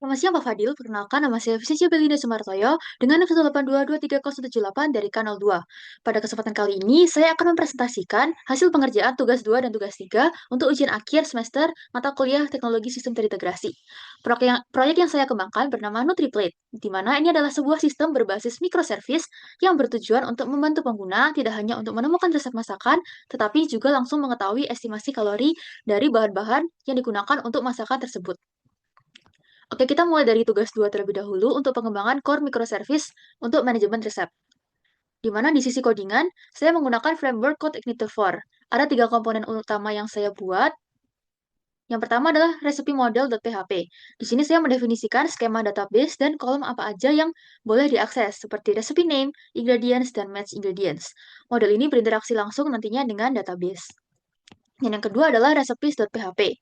Selamat siang Pak Fadil, perkenalkan nama saya Fisya Belinda Sumartoyo dengan 182230178 dari Kanal 2. Pada kesempatan kali ini, saya akan mempresentasikan hasil pengerjaan tugas 2 dan tugas 3 untuk ujian akhir semester mata kuliah Teknologi Sistem Terintegrasi. Proyek yang saya kembangkan bernama NutriPlate, di mana ini adalah sebuah sistem berbasis microservice yang bertujuan untuk membantu pengguna tidak hanya untuk menemukan resep masakan, tetapi juga langsung mengetahui estimasi kalori dari bahan-bahan yang digunakan untuk masakan tersebut. Oke, kita mulai dari tugas 2 terlebih dahulu untuk pengembangan core microservice untuk manajemen resep. Di mana di sisi codingan, saya menggunakan framework Code Igniter 4. Ada 3 komponen utama yang saya buat. Yang pertama adalah recipe model.php. Di sini saya mendefinisikan skema database dan kolom apa aja yang boleh diakses, seperti recipe name, ingredients, dan match ingredients. Model ini berinteraksi langsung nantinya dengan database. Dan yang kedua adalah recipes.php.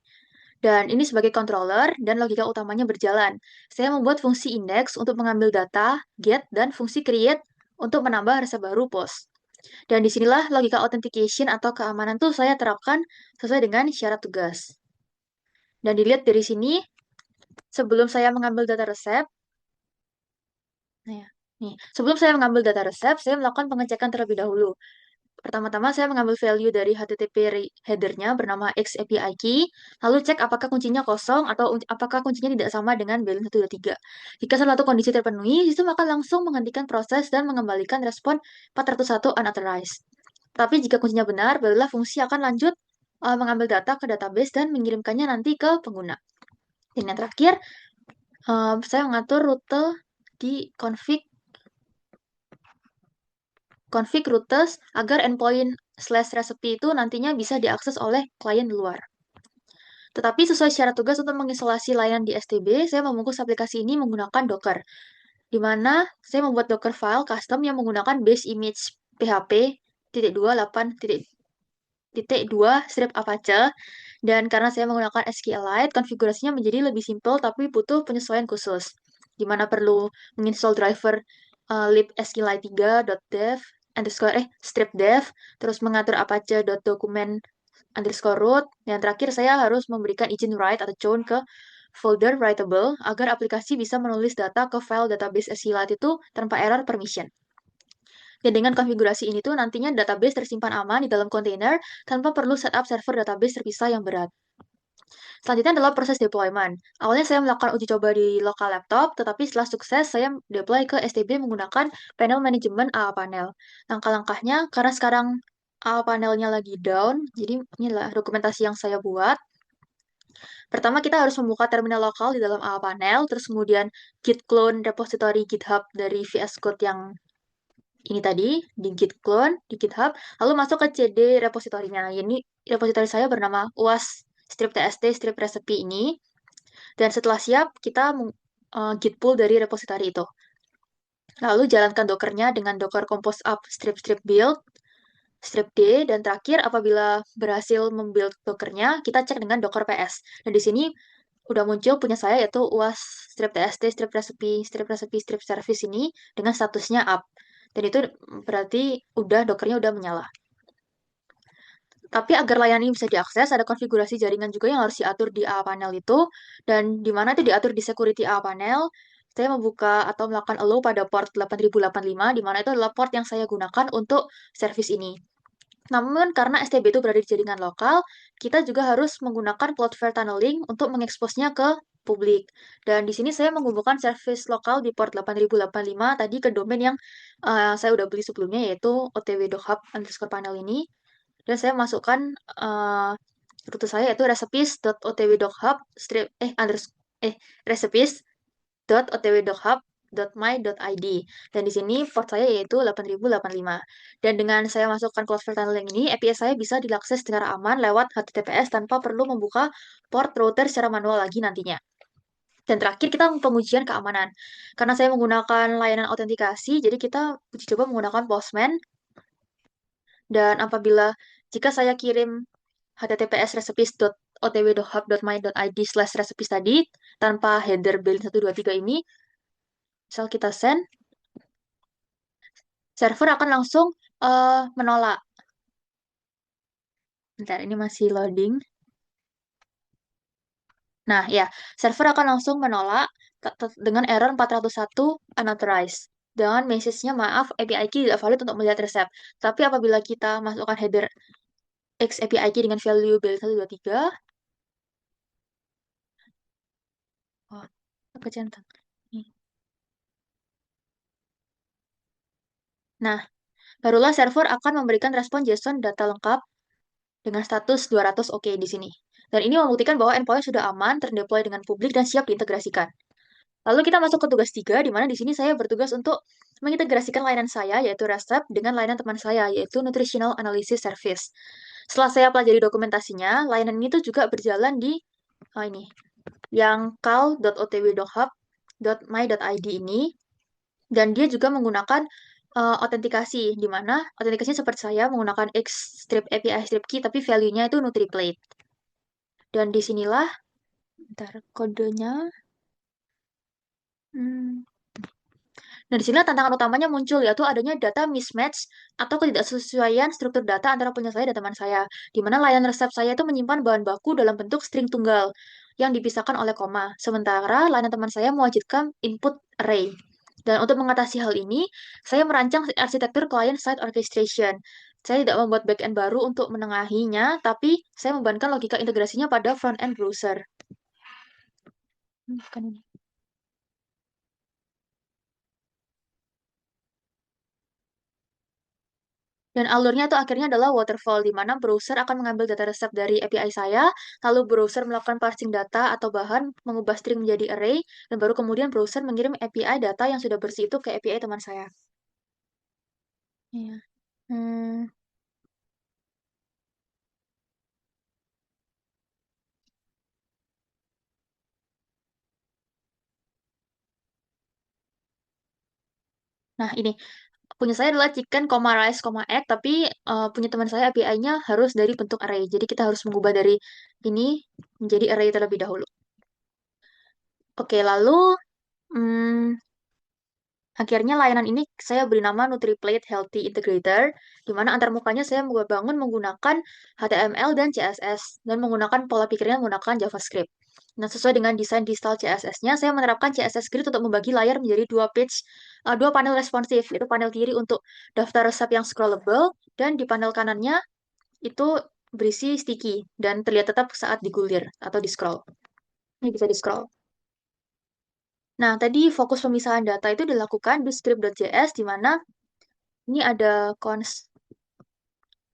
Dan ini sebagai controller dan logika utamanya berjalan. Saya membuat fungsi index untuk mengambil data, get, dan fungsi create untuk menambah resep baru post. Dan disinilah logika authentication atau keamanan tuh saya terapkan sesuai dengan syarat tugas. Dan dilihat dari sini, sebelum saya mengambil data resep, nah ya, nih, sebelum saya mengambil data resep, saya melakukan pengecekan terlebih dahulu. Pertama-tama saya mengambil value dari HTTP header-nya bernama XAPI key, lalu cek apakah kuncinya kosong atau apakah kuncinya tidak sama dengan balance 123. Jika salah satu kondisi terpenuhi, sistem akan langsung menghentikan proses dan mengembalikan respon 401 unauthorized. Tapi jika kuncinya benar, barulah fungsi akan lanjut mengambil data ke database dan mengirimkannya nanti ke pengguna. Dan yang terakhir, saya mengatur rute di config routes agar endpoint/recipe itu nantinya bisa diakses oleh klien luar. Tetapi sesuai syarat tugas untuk mengisolasi layanan di STB, saya membungkus aplikasi ini menggunakan Docker, di mana saya membuat Docker file custom yang menggunakan base image PHP 2 strip Apache, dan karena saya menggunakan SQLite, konfigurasinya menjadi lebih simpel tapi butuh penyesuaian khusus, di mana perlu menginstall driver libsqlite3.dev strip dev, terus mengatur apache.document_root, yang terakhir saya harus memberikan izin write atau chown ke folder writable agar aplikasi bisa menulis data ke file database SQLite itu tanpa error permission. Dan dengan konfigurasi ini tuh nantinya database tersimpan aman di dalam kontainer tanpa perlu setup server database terpisah yang berat. Selanjutnya adalah proses deployment. Awalnya saya melakukan uji coba di lokal laptop, tetapi setelah sukses saya deploy ke STB menggunakan panel manajemen AA panel. Langkah-langkahnya, karena sekarang AA panelnya lagi down, jadi inilah dokumentasi yang saya buat. Pertama, kita harus membuka terminal lokal di dalam AA panel, terus kemudian git clone repository GitHub dari VS Code yang ini tadi, di git clone, di GitHub, lalu masuk ke CD repositorinya. Ini repositori saya bernama uas strip tst strip recipe ini. Dan setelah siap, kita git pull dari repositori itu. Lalu jalankan dockernya dengan docker compose up strip strip build, strip d, dan terakhir apabila berhasil membuild dockernya, kita cek dengan docker ps. Dan di sini udah muncul punya saya yaitu uas strip tst strip recipe strip service ini dengan statusnya up. Dan itu berarti dockernya udah menyala. Tapi agar layanan ini bisa diakses, ada konfigurasi jaringan juga yang harus diatur di A panel itu, dan di mana itu diatur di security A panel. Saya membuka atau melakukan allow pada port 8085, di mana itu adalah port yang saya gunakan untuk service ini. Namun, karena STB itu berada di jaringan lokal, kita juga harus menggunakan Cloudflare tunneling untuk mengeksposnya ke publik. Dan di sini saya menghubungkan service lokal di port 8085 tadi ke domain yang saya udah beli sebelumnya, yaitu otw.hub_panel ini. Dan saya masukkan uh, rute saya yaitu recipes.otw.hub strip recipes.otw.hub.my.id, dan di sini port saya yaitu 8085. Dan dengan saya masukkan Cloudflare tunneling ini, API saya bisa diakses secara aman lewat HTTPS tanpa perlu membuka port router secara manual lagi nantinya. Dan terakhir kita pengujian keamanan. Karena saya menggunakan layanan autentikasi, jadi kita uji coba menggunakan Postman. Dan apabila jika saya kirim https recipes.otw.hub.my.id/recipes tadi tanpa header balance 123 ini, misal kita send, server akan langsung menolak. Bentar, ini masih loading. Nah, ya, server akan langsung menolak dengan error 401 unauthorized. Dengan message-nya, maaf, API key tidak valid untuk melihat resep. Tapi apabila kita masukkan header X API key dengan value B123, oh, kecentang. Nah, barulah server akan memberikan respon JSON data lengkap dengan status 200 oke di sini. Dan ini membuktikan bahwa endpoint sudah aman, terdeploy dengan publik, dan siap diintegrasikan. Lalu kita masuk ke tugas 3, di mana di sini saya bertugas untuk mengintegrasikan layanan saya, yaitu Resep, dengan layanan teman saya, yaitu Nutritional Analysis Service. Setelah saya pelajari dokumentasinya, layanan ini tuh juga berjalan di ini, yang call.otw.hub.my.id ini, dan dia juga menggunakan autentikasi, di mana autentikasinya seperti saya menggunakan X strip API strip key, tapi value-nya itu NutriPlate. Dan disinilah, bentar, kodenya. Hmm. Nah, di sini tantangan utamanya muncul, yaitu adanya data mismatch atau ketidaksesuaian struktur data antara punya saya dan teman saya, di mana layanan resep saya itu menyimpan bahan baku dalam bentuk string tunggal yang dipisahkan oleh koma, sementara layanan teman saya mewajibkan input array. Dan untuk mengatasi hal ini, saya merancang arsitektur client-side orchestration. Saya tidak membuat backend baru untuk menengahinya, tapi saya membebankan logika integrasinya pada front-end browser. Bukan ini. Dan alurnya itu akhirnya adalah waterfall, di mana browser akan mengambil data resep dari API saya, lalu browser melakukan parsing data atau bahan, mengubah string menjadi array, dan baru kemudian browser mengirim API data yang sudah bersih itu ke API teman saya. Iya. Hmm. Nah, ini punya saya adalah chicken, rice, egg, tapi punya teman saya API-nya harus dari bentuk array. Jadi kita harus mengubah dari ini menjadi array terlebih dahulu. Oke, lalu hmm, akhirnya layanan ini saya beri nama NutriPlate Healthy Integrator, di mana antarmukanya saya bangun menggunakan HTML dan CSS, dan menggunakan pola pikirnya menggunakan JavaScript. Nah, sesuai dengan desain di style CSS-nya, saya menerapkan CSS Grid untuk membagi layar menjadi dua panel responsif, yaitu panel kiri untuk daftar resep yang scrollable, dan di panel kanannya itu berisi sticky, dan terlihat tetap saat digulir atau di-scroll. Ini bisa di-scroll. Nah, tadi fokus pemisahan data itu dilakukan di script.js, di mana ini ada cons.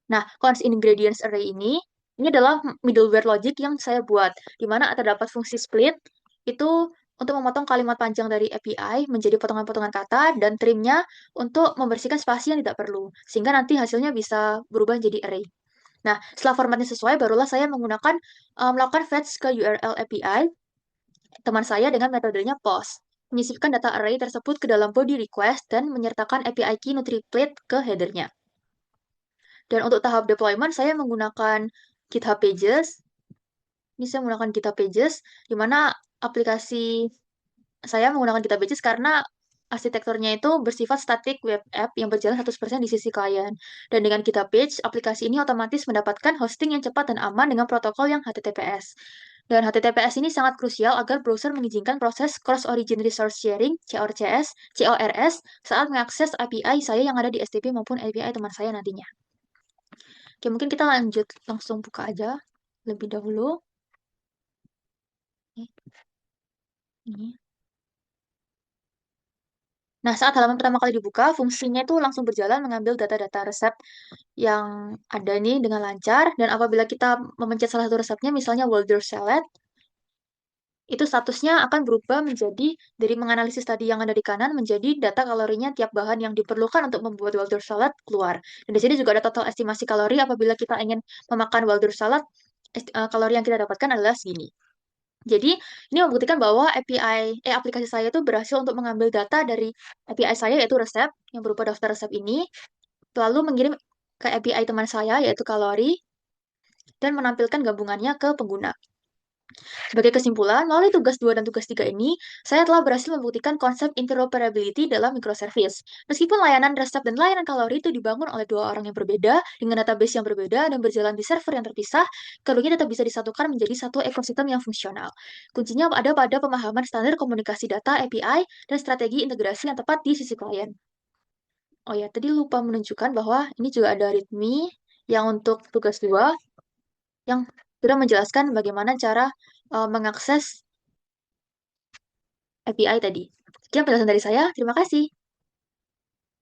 Nah, cons ingredients array ini adalah middleware logic yang saya buat, di mana terdapat fungsi split, itu untuk memotong kalimat panjang dari API menjadi potongan-potongan kata, dan trimnya untuk membersihkan spasi yang tidak perlu, sehingga nanti hasilnya bisa berubah jadi array. Nah, setelah formatnya sesuai, barulah saya melakukan fetch ke URL API teman saya dengan metodenya POST, menyisipkan data array tersebut ke dalam body request dan menyertakan API key NutriPlate ke headernya. Dan untuk tahap deployment, saya menggunakan GitHub Pages. Ini saya menggunakan GitHub Pages, di mana aplikasi saya menggunakan GitHub Pages karena arsitekturnya itu bersifat static web app yang berjalan 100% di sisi klien. Dan dengan GitHub Page, aplikasi ini otomatis mendapatkan hosting yang cepat dan aman dengan protokol yang HTTPS. Dan HTTPS ini sangat krusial agar browser mengizinkan proses Cross-Origin Resource Sharing, CORS, saat mengakses API saya yang ada di STP maupun API teman saya nantinya. Oke, mungkin kita lanjut langsung buka aja lebih dahulu. Ini. Nah, saat halaman pertama kali dibuka, fungsinya itu langsung berjalan mengambil data-data resep yang ada nih dengan lancar. Dan apabila kita memencet salah satu resepnya, misalnya Walder Salad, itu statusnya akan berubah menjadi dari menganalisis tadi yang ada di kanan menjadi data kalorinya tiap bahan yang diperlukan untuk membuat Walder Salad keluar. Dan di sini juga ada total estimasi kalori apabila kita ingin memakan Walder Salad, kalori yang kita dapatkan adalah segini. Jadi, ini membuktikan bahwa aplikasi saya itu berhasil untuk mengambil data dari API saya, yaitu resep, yang berupa daftar resep ini, lalu mengirim ke API teman saya, yaitu kalori, dan menampilkan gabungannya ke pengguna. Sebagai kesimpulan, melalui tugas 2 dan tugas 3 ini, saya telah berhasil membuktikan konsep interoperability dalam microservice. Meskipun layanan desktop dan layanan kalori itu dibangun oleh dua orang yang berbeda, dengan database yang berbeda dan berjalan di server yang terpisah, keduanya tetap bisa disatukan menjadi satu ekosistem yang fungsional. Kuncinya ada pada pemahaman standar komunikasi data API dan strategi integrasi yang tepat di sisi klien. Oh ya, tadi lupa menunjukkan bahwa ini juga ada README yang untuk tugas 2 yang sudah menjelaskan bagaimana cara mengakses API tadi. Sekian penjelasan dari saya, terima kasih.